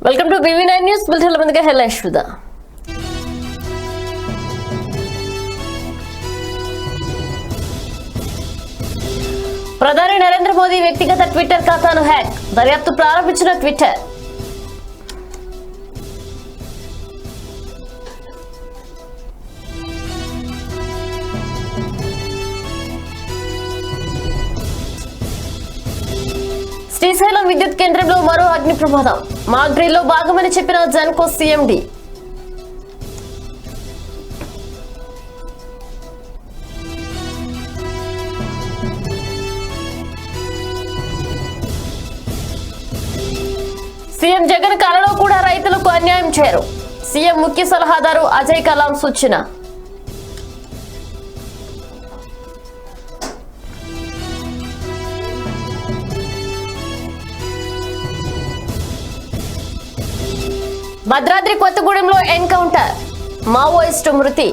Welcome to BV9 news bulletin ముందుగా headlines చూద్దాం. ప్రధాని నరేంద్ర మోదీ వ్యక్తిగత ట్విట్టర్ ఖాతాను హ్యాక్, దర్యాప్తు ప్రారంభించిన ట్విట్టర్. శ్రీశైలం విద్యుత్ కేంద్రంలో మరో అగ్ని ప్రమాదం, మాక్ డ్రిల్లో భాగమని చెప్పిన జెన్కో CMD. సీఎం జగన్ కలలో కూడా రైతులకు అన్యాయం చేయరు, సీఎం ముఖ్య సలహాదారు అజయ్ కలాం సూచన. భద్రాద్రి కొత్తగూడెంలో ఎన్కౌంటర్, మావోయిస్టు మృతి.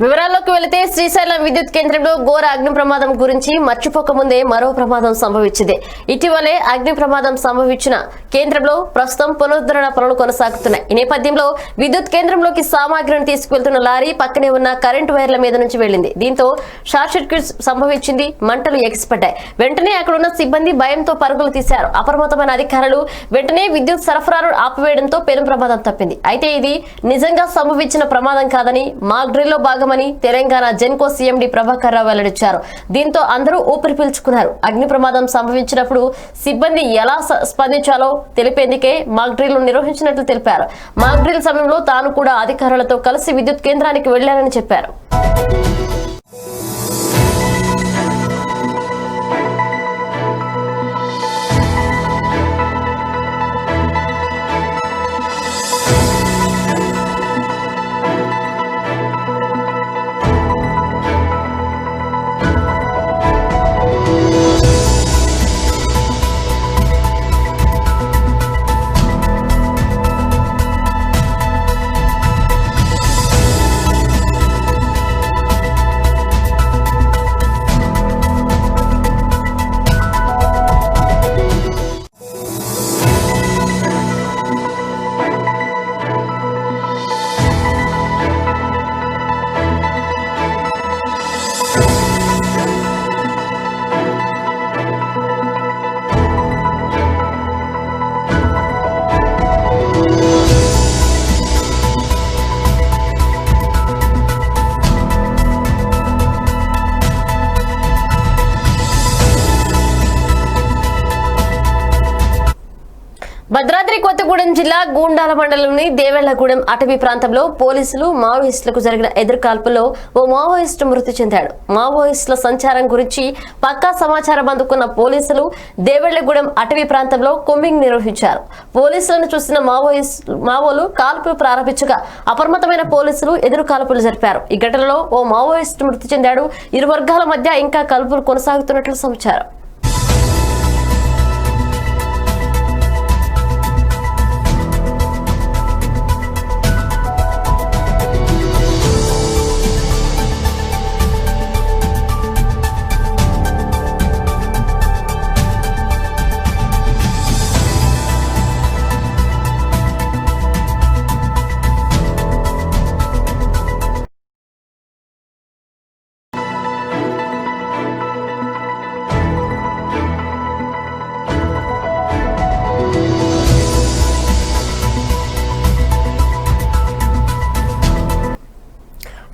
వివరాల్లోకి వెళితే శ్రీశైలం విద్యుత్ కేంద్రంలో ఘోర అగ్ని ప్రమాదం గురించి మర్చిపోకముందే మరో ప్రమాదం సంభవించింది. ఇటీవలే అగ్ని ప్రమాదం సంభవించిన కేంద్రంలో ప్రస్తుతం పునరుద్ధరణ పనులు కొనసాగుతున్నాయి. ఈ నేపథ్యంలో విద్యుత్ కేంద్రంలోకి సామాగ్రిని తీసుకువెళ్తున్న లారీ పక్కనే ఉన్న కరెంటు వైర్ల మీద నుంచి వెళ్లింది. దీంతో షార్ట్ సర్క్యూట్ సంభవించింది, మంటలు ఎగిసిపడ్డాయి. వెంటనే అక్కడున్న సిబ్బంది భయంతో పరుగులు తీశారు. అప్రమత్తమైన అధికారులు వెంటనే విద్యుత్ సరఫరాను ఆపివేయడంతో పెను ప్రమాదం తప్పింది. అయితే ఇది నిజంగా సంభవించిన ప్రమాదం కాదని మాక్ డ్రిల్లో భాగమని తెలంగాణ జెన్కో CMD ప్రభాకర్ రావు వెల్లడించారు. దీంతో అందరూ ఊపిరి పీల్చుకున్నారు. అగ్ని ప్రమాదం సంభవించినప్పుడు సిబ్బంది ఎలా స్పందించాలో తెలిపేందుకే మాక్ డ్రిల్ నిర్వహించినట్లు తెలిపారు. మాక్ డ్రిల్ సమయంలో తాను కూడా అధికారులతో కలిసి విద్యుత్ కేంద్రానికి వెళ్లారని చెప్పారు. భద్రాద్రి కొత్తగూడెం జిల్లా గూండాల మండలంలోని దేవెళ్లగూడెం అటవీ ప్రాంతంలో పోలీసులు మావోయిస్టులకు జరిగిన ఎదురుకాల్పుల్లో ఓ మావోయిస్టు మృతి చెందాడు. మావోయిస్టుల సంచారం గురించి పక్కా సమాచారం అందుకున్న పోలీసులు దేవెళ్లగూడెం అటవీ ప్రాంతంలో కొమ్మింగ్ నిర్వహించారు. పోలీసులను చూసిన మావోలు కాల్పులు ప్రారంభించగా అప్రమత్తమైన పోలీసులు ఎదురుకాల్పులు జరిపారు. ఈ ఘటనలో ఓ మావోయిస్టు మృతి చెందాడు. ఇరు వర్గాల మధ్య ఇంకా కాల్పులు కొనసాగుతున్నట్లు సమాచారం.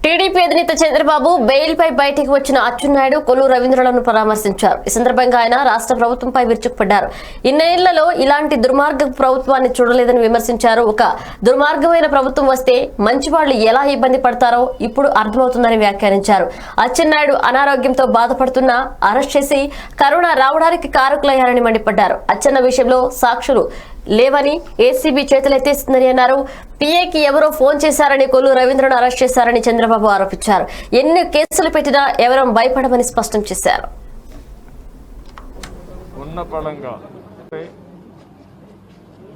టీడీపీ అధినేత చంద్రబాబు బెయిల్ పై బయటికి వచ్చిన అచ్చెన్నాయుడు, కొల్లు రవీంద్రలను పరామర్శించారు. ఈ సందర్భంగా ఆయన రాష్ట్ర ప్రభుత్వంపై విరుచుకుపడ్డారు. ఇన్నేళ్లలో ఇలాంటి దుర్మార్గ ప్రభుత్వాన్ని చూడలేదని విమర్శించారు. ఒక దుర్మార్గమైన ప్రభుత్వం వస్తే మంచి వాళ్లు ఎలా ఇబ్బంది పడతారో ఇప్పుడు అర్థమవుతుందని వ్యాఖ్యానించారు. అచ్చెన్నాయుడు అనారోగ్యంతో బాధపడుతున్నా అరెస్ట్ చేసి కరోనా రావడానికి కారకులయ్యారని మండిపడ్డారు. అచ్చెన్న విషయంలో సాక్షులు లేవని ఏసీబీ చేతులెత్తేస్తుందని అన్నారు. పీఏకి ఎవరో ఫోన్ చేశారని కొల్లు రవీంద్రను అరెస్ట్ చేశారని చంద్రబాబు ఆరోపించారు. ఎన్ని కేసులు పెట్టినా ఎవరూ భయపడమని స్పష్టం చేశారు.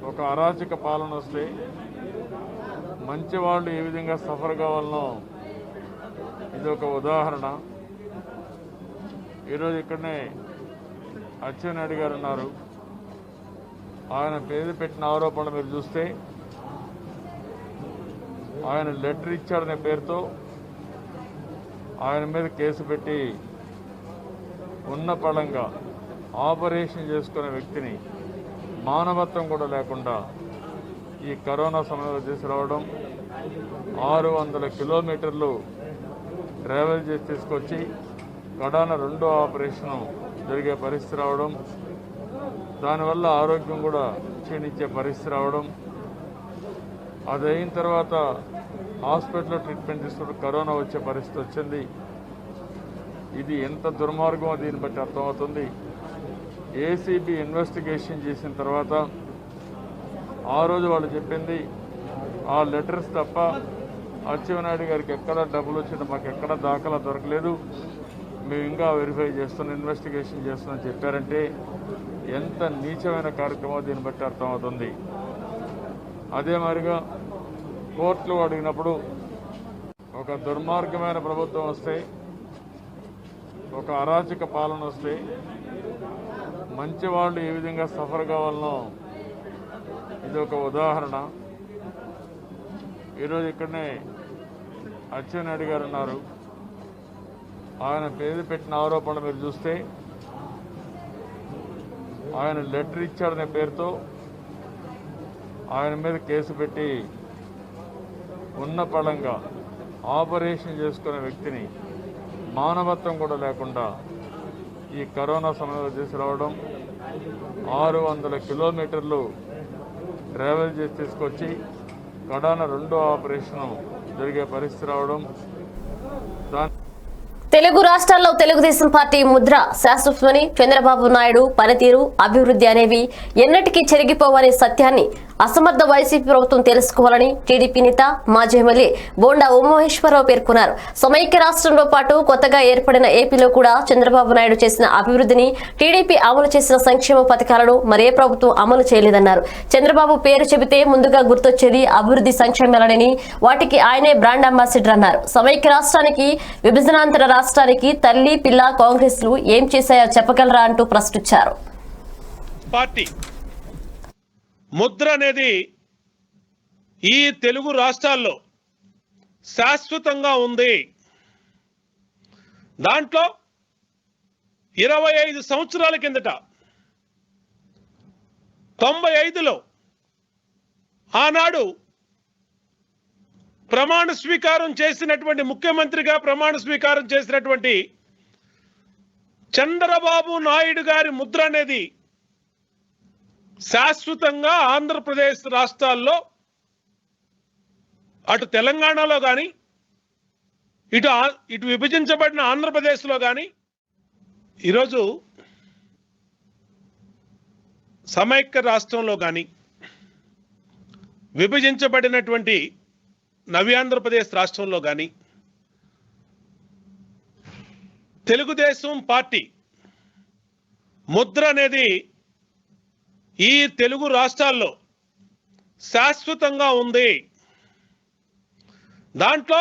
ఒక అరాచక పాలన వస్తే మంచి వాళ్ళు ఏ విధంగా సఫర్ కావాలనో ఇది ఒక ఉదాహరణ. ఈరోజు ఇక్కడనే అచ్చెన్నాయుడు గారు ఉన్నారు. ఆయన పేరు పెట్టిన ఆరోపణలు మీరు చూస్తే ఆయన లెటర్ ఇచ్చాడనే పేరుతో ఆయన మీద కేసు పెట్టి ఉన్న పళంగా ఆపరేషన్ చేసుకునే వ్యక్తిని మానవత్వం కూడా లేకుండా ఈ కరోనా సమయంలో తీసుకురావడం, 600 కిలోమీటర్లు ట్రావెల్ చేసి తీసుకొచ్చి కడాన 2వ ఆపరేషను జరిగే పరిస్థితి రావడం, దానివల్ల ఆరోగ్యం కూడా క్షీణించే పరిస్థితి రావడం, అది అయిన తర్వాత హాస్పిటల్లో ట్రీట్మెంట్ తీసుకుంటూ కరోనా వచ్చే పరిస్థితి వచ్చింది. ఇది ఎంత దుర్మార్గమో దీన్ని బట్టి అర్థమవుతుంది. ఏసీబీ ఇన్వెస్టిగేషన్ చేసిన తర్వాత ఆ రోజు వాళ్ళు చెప్పింది ఆ లెటర్స్ తప్ప అచ్చెన్నాయుడు గారికి ఎక్కడ డబ్బులు వచ్చినా మాకు ఎక్కడ దాఖలా దొరకలేదు, మేము ఇంకా వెరిఫై చేస్తున్నాం, ఇన్వెస్టిగేషన్ చేస్తున్నాం చెప్పారంటే ఎంత నీచమైన కార్యక్రమం దీన్ని బట్టి అర్థమవుతుంది. అదే మాదిరిగా కోర్టులు అడిగినప్పుడు ఒక దుర్మార్గమైన ప్రభుత్వం వస్తే, ఒక అరాచక పాలన వస్తే మంచి వాళ్ళు ఏ విధంగా సఫర్ కావాలనో ఇది ఒక ఉదాహరణ. ఈరోజు ఇక్కడనే అచ్చెన్నాయుడు గారు ఉన్నారు. ఆయన పేరు పెట్టిన ఆరోపణలు మీరు చూస్తే ఆయన లెటర్ ఇచ్చాడనే పేరుతో ఆయన మీద కేసు పెట్టి ఉన్న పళంగా ఆపరేషన్ చేసుకునే వ్యక్తిని మానవత్వం కూడా లేకుండా ఈ కరోనా సమయంలో తీసుకురావడం, 600 కిలోమీటర్లు ట్రావెల్ చేసి తీసుకొచ్చి కడాన 2వ ఆపరేషను జరిగే పరిస్థితి రావడం, తెలుగు రాష్ట్రాల్లో తెలుగుదేశం పార్టీ ముద్ర శాశ్వతమని, చంద్రబాబు నాయుడు పనితీరు, అభివృద్ధి అనేవి ఎన్నటికీ చెరిగిపోవనే సత్యాన్ని అసమర్థ వైసీపీ ప్రభుత్వం తెలుసుకోవాలని టీడీపీ నేత మాజీ ఎమ్మెల్యే బోండా ఉమామహేశ్వరరావు పేర్కొన్నారు. సమైక్య రాష్ట్రంలో పాటు కొత్తగా ఏర్పడిన ఏపీలో కూడా చంద్రబాబు నాయుడు చేసిన అభివృద్ధిని, టీడీపీ అమలు చేసిన సంక్షేమ పథకాలను మరే ప్రభుత్వం అమలు చేయలేదన్నారు. చంద్రబాబు పేరు చెబితే ముందుగా గుర్తొచ్చేది అభివృద్ధి సంక్షేమాలనని, వాటికి ఆయనే బ్రాండ్ అంబాసిడర్ అన్నారు. సమైక్య రాష్ట్రానికి, విభజనాంతర రాష్ట్రానికి తల్లి పిల్ల కాంగ్రెస్లు ఏం చేశాయో చెప్పగలరా అంటూ ప్రశ్నించారు. ముద్ర అనేది ఈ తెలుగు రాష్ట్రాల్లో శాశ్వతంగా ఉంది. దాంట్లో 25 సంవత్సరాల కిందట 95లో ఆనాడు ప్రమాణ స్వీకారం చేసినటువంటి ముఖ్యమంత్రిగా ప్రమాణ స్వీకారం చేసినటువంటి చంద్రబాబు నాయుడు గారి ముద్ర అనేది శాశ్వతంగా ఆంధ్రప్రదేశ్ రాష్ట్రాల్లో, అటు తెలంగాణలో కానీ ఇటు విభజించబడిన ఆంధ్రప్రదేశ్లో కానీ ఈరోజు సమైక్య రాష్ట్రంలో కానీ విభజించబడినటువంటి నవ్యాంధ్రప్రదేశ్ రాష్ట్రంలో కానీ తెలుగుదేశం పార్టీ ముద్ర అనేది ఈ తెలుగు రాష్ట్రాల్లో శాశ్వతంగా ఉంది. దాంట్లో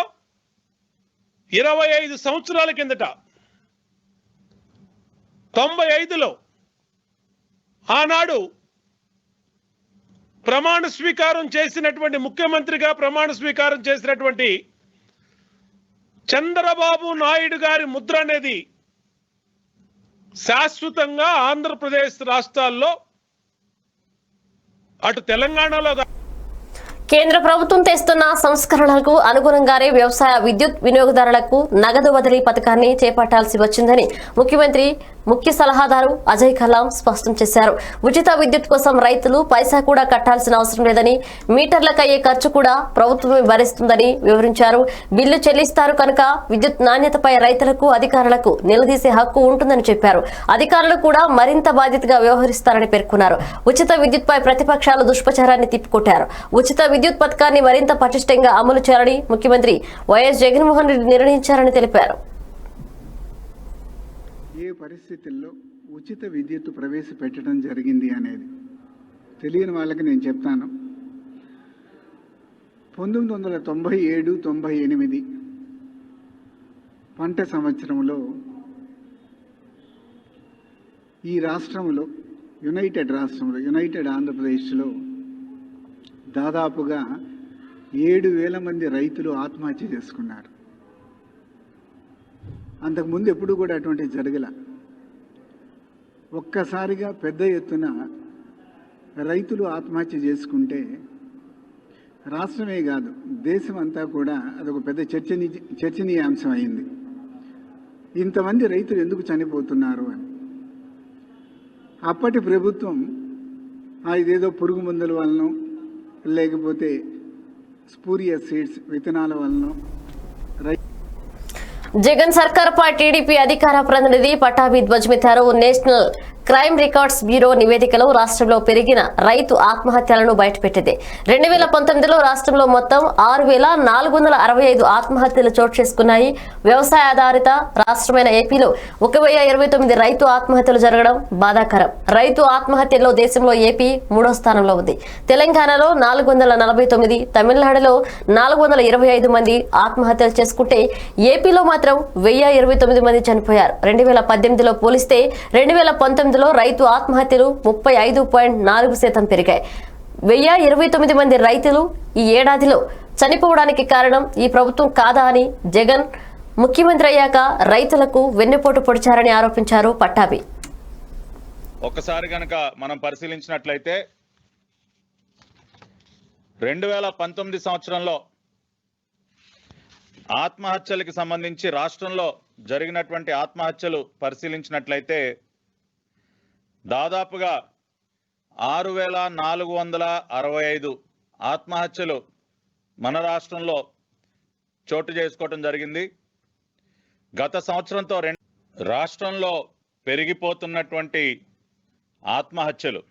25 సంవత్సరాల కిందట 95లో ఆనాడు ప్రమాణ స్వీకారం చేసినటువంటి ముఖ్యమంత్రిగా ప్రమాణ స్వీకారం చేసినటువంటి చంద్రబాబు నాయుడు గారి ముద్ర అనేది శాశ్వతంగా ఆంధ్రప్రదేశ్ రాష్ట్రాల్లో, అటు తెలంగాణలో కేంద్ర ప్రభుత్వం తెస్తున్న సంస్కరణలకు అనుగుణంగానే వ్యవసాయ విద్యుత్ వినియోగదారులకు నగదు బదిలీ పథకాన్ని చేపట్టాల్సి వచ్చిందని ముఖ్యమంత్రి ముఖ్య సలహాదారు అజయ్ కలాం స్పష్టం చేశారు. ఉచిత విద్యుత్ కోసం రైతులు పైసా కూడా కట్టాల్సిన అవసరం లేదని, మీటర్లకు అయ్యే ఖర్చు కూడా ప్రభుత్వమే భరిస్తుందని వివరించారు. బిల్లు చెల్లిస్తారు కనుక విద్యుత్ నాణ్యతపై రైతులకు, అధికారులకు నిలదీసే హక్కు ఉంటుందని చెప్పారు. అధికారులు కూడా మరింత బాధ్యతగా వ్యవహరిస్తారని పేర్కొన్నారు. ఉచిత విద్యుత్పై ప్రతిపక్షాలు దుష్ప్రచారాన్ని తిప్పికొట్టారు. ఉచిత విద్యుత్ పథకాన్ని మరింత పటిష్టంగా అమలు చేయాలని ముఖ్యమంత్రి వైఎస్ జగన్మోహన్ రెడ్డి నిర్ణయించారని తెలిపారు. ఏ పరిస్థితుల్లో ఉచిత విద్యుత్ ప్రవేశపెట్టడం జరిగింది అనేది తెలియని వాళ్ళకి నేను చెప్తాను. 1997-98 పంట సంవత్సరంలో ఈ రాష్ట్రంలో యునైటెడ్ ఆంధ్రప్రదేశ్లో దాదాపుగా 7,000 మంది రైతులు ఆత్మహత్య చేసుకున్నారు. అంతకుముందు ఎప్పుడు కూడా అటువంటిది జరగల. ఒక్కసారిగా పెద్ద ఎత్తున రైతులు ఆత్మహత్య చేసుకుంటే రాష్ట్రమే కాదు దేశం అంతా కూడా అదొక పెద్ద చర్చనీయాంశం అయింది. ఇంతమంది రైతులు ఎందుకు చనిపోతున్నారు అని. అప్పటి ప్రభుత్వం ఇదేదో పురుగు మందుల వలన లేకపోతే స్పూరియస్ సీడ్స్ విత్తనాల వలన జగన్ సర్కార్ పై టీడీపీ అధికార ప్రతినిధి పట్టాభి ధ్వజమెత్తారు. నేషనల్ క్రైమ్ రికార్డ్స్ బ్యూరో నివేదికలో రాష్ట్రంలో పెరిగిన రైతు ఆత్మహత్యలను బయటపెట్టింది. 2019లో రాష్ట్రంలో మొత్తం 6,465 ఆత్మహత్యలు చోటు చేసుకున్నాయి. వ్యవసాయ ఆధారిత రాష్ట్రమైన ఏపీలో 1,029 రైతు ఆత్మహత్యలు జరగడం బాధాకరం. రైతు ఆత్మహత్యల్లో దేశంలో ఏపీ 3వ స్థానంలో ఉంది. తెలంగాణలో 449, తమిళనాడులో 425 మంది ఆత్మహత్యలు చేసుకుంటే ఏపీలో మాత్రం 1,029 మంది చనిపోయారు. 2018లో పోలిస్తే 2019 రైతు ఆత్మహత్యలు 35.4% పెరిగాయి. 1,029 మంది రైతులు ఈ ఏడాదిలో చనిపోవడానికి కారణం ఈ ప్రభుత్వం కాదా అని జగన్ ముఖ్యమంత్రి అయ్యాక రైతులకు వెన్నుపోటు పొడిచారని ఆరోపించారు పట్టాభి. ఒక్కసారి కనుక మనం పరిశీలించినట్లయితే 2019 సంవత్సరంలో ఆత్మహత్యలకు సంబంధించి రాష్ట్రంలో జరిగినటువంటి ఆత్మహత్యలు పరిశీలించినట్లయితే దాదాపుగా 6,465 ఆత్మహత్యలు మన రాష్ట్రంలో చోటు చేసుకోవటం జరిగింది. గత సంవత్సరంతో రాష్ట్రంలో పెరిగిపోతున్నటువంటి ఆత్మహత్యలు,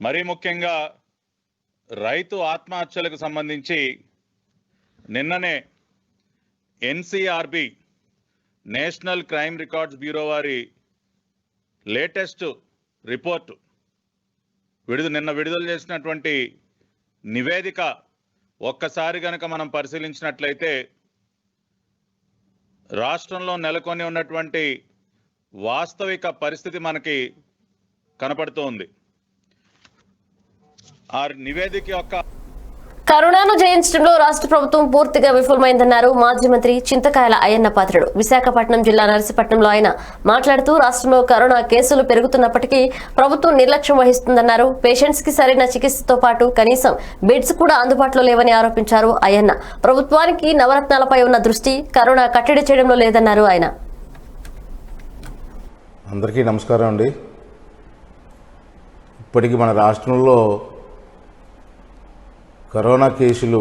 మరీ ముఖ్యంగా రైతు ఆత్మహత్యలకు సంబంధించి నిన్ననే NCRB national crime records bureau వారి లేటెస్ట్ రిపోర్టు నిన్న విడుదల చేసినటువంటి నివేదిక ఒక్కసారి గనక మనం పరిశీలించినట్లయితే రాష్ట్రంలో నెలకొని ఉన్నటువంటి వాస్తవిక పరిస్థితి మనకి కనపడుతోంది. ఆ నివేదిక యొక్క కరోనాను జయించడంలో రాష్ట్ర ప్రభుత్వం పూర్తిగా విఫలమైందన్నారు మాజీ మంత్రి చింతకాయల అయ్యన్న పాత్రుడు. విశాఖపట్నం జిల్లా నర్సీపట్నంలో ఆయన మాట్లాడుతూ రాష్ట్రంలో కరోనా కేసులు పెరుగుతున్నప్పటికీ ప్రభుత్వం నిర్లక్ష్యం వహిస్తుందన్నారు. పేషెంట్స్ కి సరైన చికిత్సతో పాటు కనీసం బెడ్స్ కూడా అందుబాటులో లేవని ఆరోపించారు అయ్యన్న. ప్రభుత్వానికి నవరత్నాలపై ఉన్న దృష్టి కరోనా కట్టడి చేయడంలో లేదన్నారు ఆయన. అందరికీ నమస్కారం అండి. ఇప్పటికీ మన రాష్ట్రంలో కరోనా కేసులు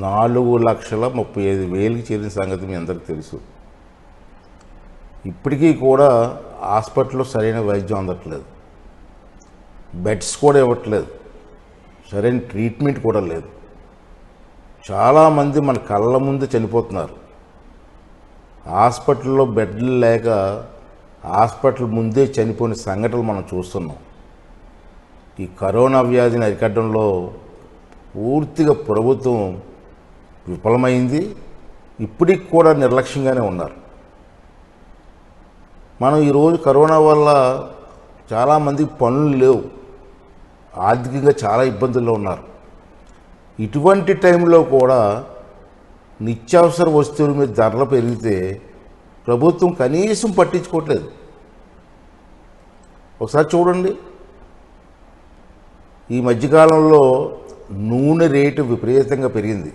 4,35,000కి చేరిన సంగతి మీ అందరికీ తెలుసు. ఇప్పటికీ కూడా హాస్పిటల్లో సరైన వైద్యం అందట్లేదు, బెడ్స్ కూడా ఇవ్వట్లేదు, సరైన ట్రీట్మెంట్ కూడా లేదు. చాలామంది మన కళ్ళ ముందు చనిపోతున్నారు. హాస్పిటల్లో బెడ్లు లేక హాస్పిటల్ ముందే చనిపోయిన సంఘటనలు మనం చూస్తున్నాం. ఈ కరోనా వ్యాధిని అరికట్టడంలో పూర్తిగా ప్రభుత్వం విఫలమైంది. ఇప్పటికి కూడా నిర్లక్ష్యంగానే ఉన్నారు. మనం ఈరోజు కరోనా వల్ల చాలామందికి పనులు లేవు, ఆర్థికంగా చాలా ఇబ్బందుల్లో ఉన్నారు. ఇటువంటి టైంలో కూడా నిత్యావసర వస్తువుల మీద ధరలు పెరిగితే ప్రభుత్వం కనీసం పట్టించుకోవట్లేదు. ఒకసారి చూడండి, ఈ మధ్యకాలంలో నూనె రేటు విపరీతంగా పెరిగింది,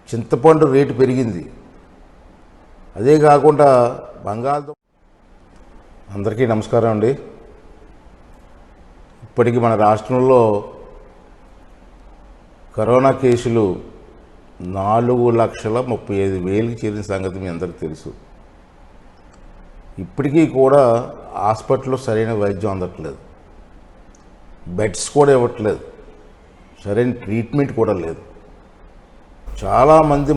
చింతపండు రేటు పెరిగింది, అదే కాకుండా బంగాళదుంప. అందరికీ నమస్కారం అండి. ఇప్పటికీ మన రాష్ట్రంలో కరోనా కేసులు 4,35,000కి చేరిన సంగతి మీ అందరికీ తెలుసు. ఇప్పటికీ కూడా హాస్పిటల్లో సరైన వైద్యం అందట్లేదు, బెడ్స్ కూడా ఇవ్వట్లేదు, సరైన ట్రీట్మెంట్ కూడా లేదు. చాలామంది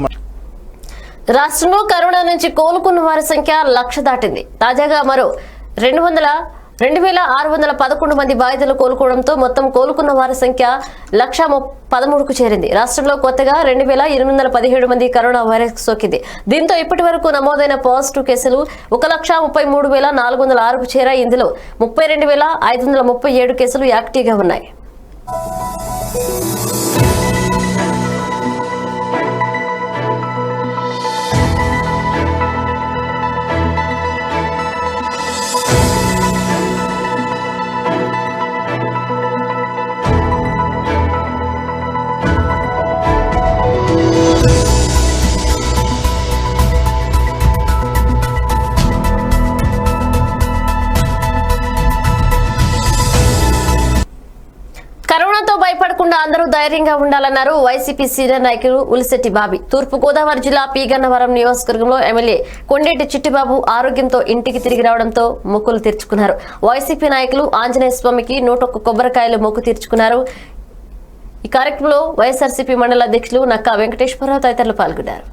రాష్ట్రంలో కరోనా నుంచి కోలుకున్న వారి సంఖ్య 1,00,000 దాటింది. తాజాగా మరో 200 2611 మంది బాధితులు కోలుకోవడంతో మొత్తం కోలుకున్న వారి సంఖ్య 1,13,000కు చేరింది. రాష్ట్రంలో కొత్తగా 2,817 మంది కరోనా వైరస్ సోకింది. దీంతో ఇప్పటి వరకు నమోదైన పాజిటివ్ కేసులు 1,33,406కు చేరాయి. ఇందులో 32,537 కేసులు యాక్టివ్గా ఉన్నాయి. కరోనాతో భయపడకుండా అందరూ ధైర్యంగా ఉండాలన్నారు వైసీపీ సీనియర్ నాయకులు ఉలిశెట్టి బాబీ. తూర్పు గోదావరి జిల్లా పీగన్నవరం నియోజకవర్గంలో ఎమ్మెల్యే కొండేటి చిట్టిబాబు ఆరోగ్యంతో ఇంటికి తిరిగి రావడంతో మొక్కులు తీర్చుకున్నారు. వైసీపీ నాయకులు ఆంజనేయ స్వామికి 101 కొబ్బరికాయలు మొక్కు తీర్చుకున్నారు. ఈ కార్యక్రమంలో వైఎస్ఆర్సీపీ మండల అధ్యక్షులు నక్కా వెంకటేశ్వరరావు తదితరులు పాల్గొన్నారు.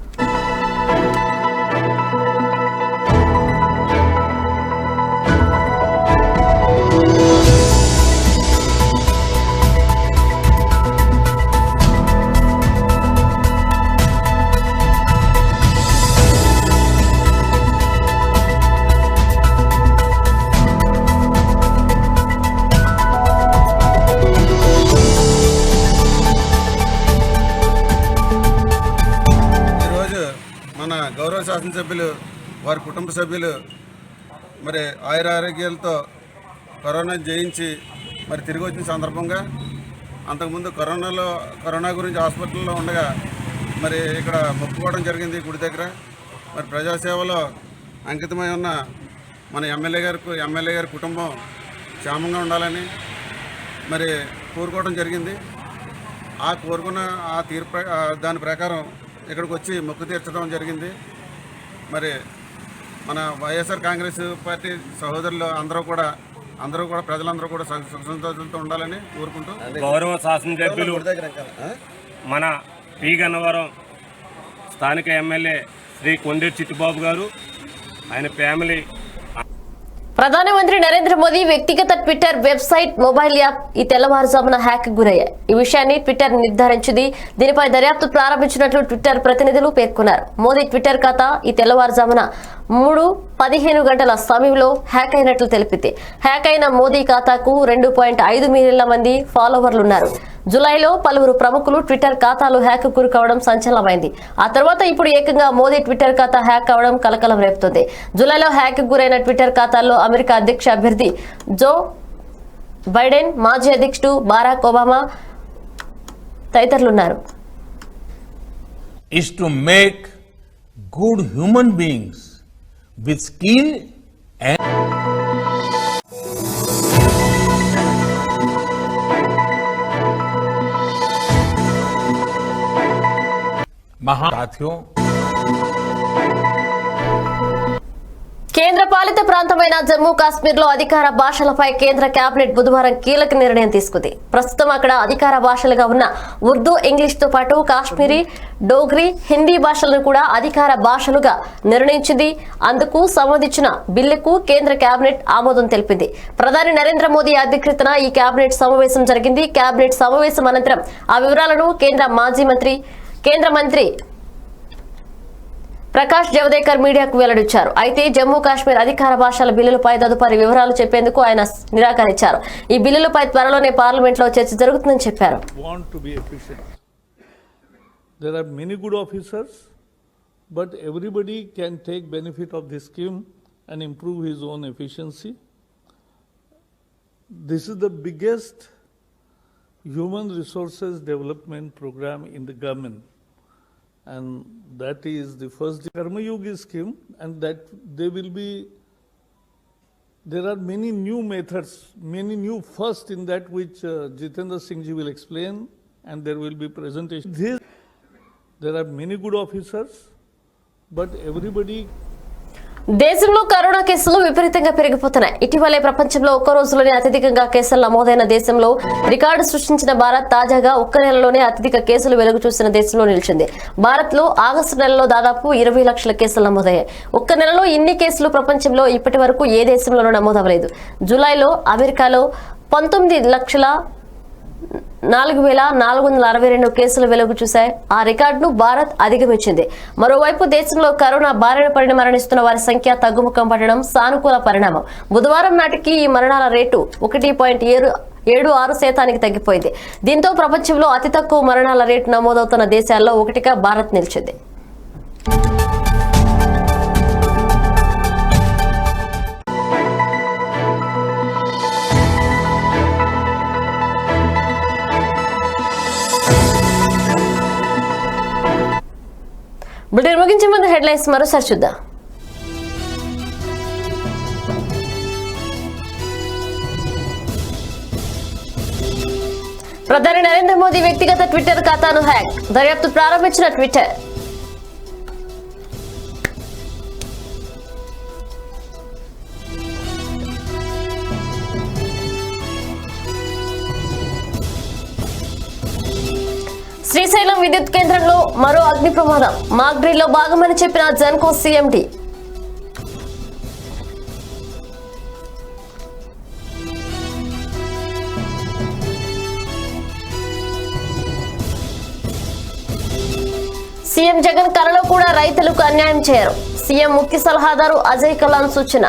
మన గౌరవ శాసనసభ్యులు వారి కుటుంబ సభ్యులు మరి ఆయురారోగ్యాలతో కరోనా జయించి మరి తిరిగి వచ్చిన సందర్భంగా అంతకుముందు కరోనా గురించి హాస్పిటల్లో ఉండగా మరి ఇక్కడ మొక్కుకోవడం జరిగింది గుడి దగ్గర. మరి ప్రజాసేవలో అంకితమై ఉన్న మన ఎమ్మెల్యే గారి కుటుంబం క్షేమంగా ఉండాలని మరి కోరుకోవడం జరిగింది. కోరుకున్న దాని ప్రకారం ఇక్కడికి వచ్చి మొక్కు తీర్చడం జరిగింది. మరి మన వైఎస్ఆర్ కాంగ్రెస్ పార్టీ సహోదరులు అందరూ కూడా ప్రజలందరూ కూడా సంతోషంతో ఉండాలని కోరుకుంటూ గౌరవ శాసనసభ్యులు మన పీగన్నవరం స్థానిక ఎమ్మెల్యే శ్రీ కొండేటి చిట్టిబాబు గారు ఆయన ఫ్యామిలీ ప్రధానమంత్రి నరేంద్ర మోదీ వ్యక్తిగత ట్విట్టర్ వెబ్సైట్ మొబైల్ యాప్ ఈ తెల్లవారుజామున హ్యాక్ గురయ్యాయి. ఈ విషయాన్ని ట్విట్టర్ నిర్ధారించింది. దీనిపై దర్యాప్తు ప్రారంభించినట్లు ట్విట్టర్ ప్రతినిధులు పేర్కొన్నారు. మోదీ ట్విట్టర్ ఖాతా ఈ తెల్లవారుజామున 3:15 గంటల సమయంలో హ్యాక్ అయినట్లు తెలిపింది. హ్యాక్ అయిన మోదీ ఖాతాకు 2.5 మిలియన్ల మంది ఫాలోవర్లున్నారు. జులైలో పలువురు ప్రముఖులు ట్విట్టర్ ఖాతాలు హ్యాక్ గురి కావడం సంచలనమైంది. ఆ తర్వాత ఇప్పుడు ఏకంగా మోదీ ట్విట్టర్ ఖాతా హ్యాక్ కావడం కలకలం రేపుతుంది. జులైలో హ్యాక్ గురైన ట్విట్టర్ ఖాతాల్లో అమెరికా అధ్యక్ష అభ్యర్థి జో బైడెన్, మాజీ అధ్యక్షుడు బారాక్ Obama తదితరులున్నారు. Is to make good human beings with skill and साथियों కేంద్ర పాలిత ప్రాంతమైన జమ్మూ కాశ్మీర్ లో అధికార భాషలపై కేంద్ర కేబినెట్ బుధవారం కీలక నిర్ణయం తీసుకుంది. ప్రస్తుతం అక్కడ అధికార భాషలుగా ఉన్న ఉర్దూ, ఇంగ్లీష్ తో పాటు కాశ్మీరీ, డోగ్రీ, హిందీ భాషలను కూడా అధికార భాషలుగా నిర్ణయించింది. అందుకు సంబంధించిన బిల్లుకు కేంద్ర కేబినెట్ ఆమోదం తెలిపింది. ప్రధాని నరేంద్ర మోదీ అధ్యక్షతన ఈ కేబినెట్ సమావేశం జరిగింది. కేబినెట్ సమావేశం అనంతరం ఆ వివరాలను కేంద్ర మంత్రి ప్రకాష్ జవదేకర్ మీడియాకు వెల్లడించారు. అయితే జమ్మూ కాశ్మీర్ అధికార భాషల బిల్లులపై తదుపరి వివరాలు చెప్పేందుకు ఆయన నిరాకరించారు. ఈ బిల్లులపై త్వరలోనే పార్లమెంట్లో చర్చ జరుగుతుందని చెప్పారు. There are many good officers, but everybody can take benefit of this scheme and improve his own efficiency. This is the biggest human resources development program in the government. And that is the first Karma Yogi scheme, and that there are many new methods, many new first in that which Jitendra Singh ji will explain, and there will be presentation. There are many good officers, but everybody దేశంలో corona కేసులు విపరీతంగా పెరిగిపోతున్నాయి. ఇటీవలే ప్రపంచంలో ఒక్క రోజులోనే అత్యధికంగా కేసులు నమోదైన దేశంలో రికార్డు సృష్టించిన భారత్ తాజాగా ఒక్క నెలలోనే అత్యధిక కేసులు వెలుగు చూసిన దేశంలో నిలిచింది. భారత్ లో ఆగస్టు నెలలో దాదాపు 20 లక్షల కేసులు నమోదయ్యాయి. ఒక్క నెలలో ఇన్ని కేసులు ప్రపంచంలో ఇప్పటి వరకు ఏ దేశంలోనూ నమోదవలేదు. జూలైలో అమెరికాలో 19,04,462 కేసులు వెలుగు చూశాయి. ఆ రికార్డును భారత్ అధిగమించింది. మరోవైపు దేశంలో కరోనా బారిన పడిన మరణిస్తున్న వారి సంఖ్య తగ్గుముఖం పడడం సానుకూల పరిణామం. బుధవారం నాటికి ఈ మరణాల రేటు 1.76% తగ్గిపోయింది. దీంతో ప్రపంచంలో అతి తక్కువ మరణాల రేటు నమోదవుతున్న దేశాల్లో ఒకటిగా భారత్ నిలిచింది. బులెటిన్ ముగించే ముందు హెడ్లైన్స్ మరోసారి చూద్దాం. ప్రధాని నరేంద్ర మోదీ వ్యక్తిగత ట్విట్టర్ ఖాతాను హ్యాక్, దర్యాప్తు ప్రారంభించిన ట్విట్టర్. శ్రీశైలం విద్యుత్ కేంద్రంలో మరో అగ్ని ప్రమాదం, మాక్ డ్రిల్లో భాగమని చెప్పిన జెన్కో సీఎండీ. సీఎం జగన్ కలలో కూడా రైతులకు అన్యాయం చేయరు, సీఎం ముఖ్య సలహాదారు అజయ్ కలాన్ సూచన.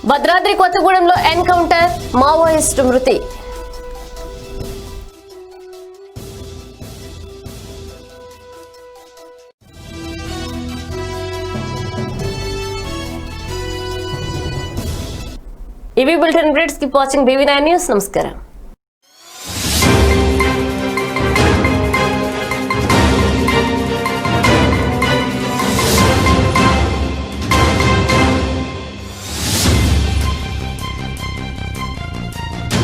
భద్రాద్రి కొత్తగూడెంలో ఎన్కౌంటర్, మావోయిస్టు మృతి. ఇవి bulletin updates. Keep watching BV9 news. నమస్కారం.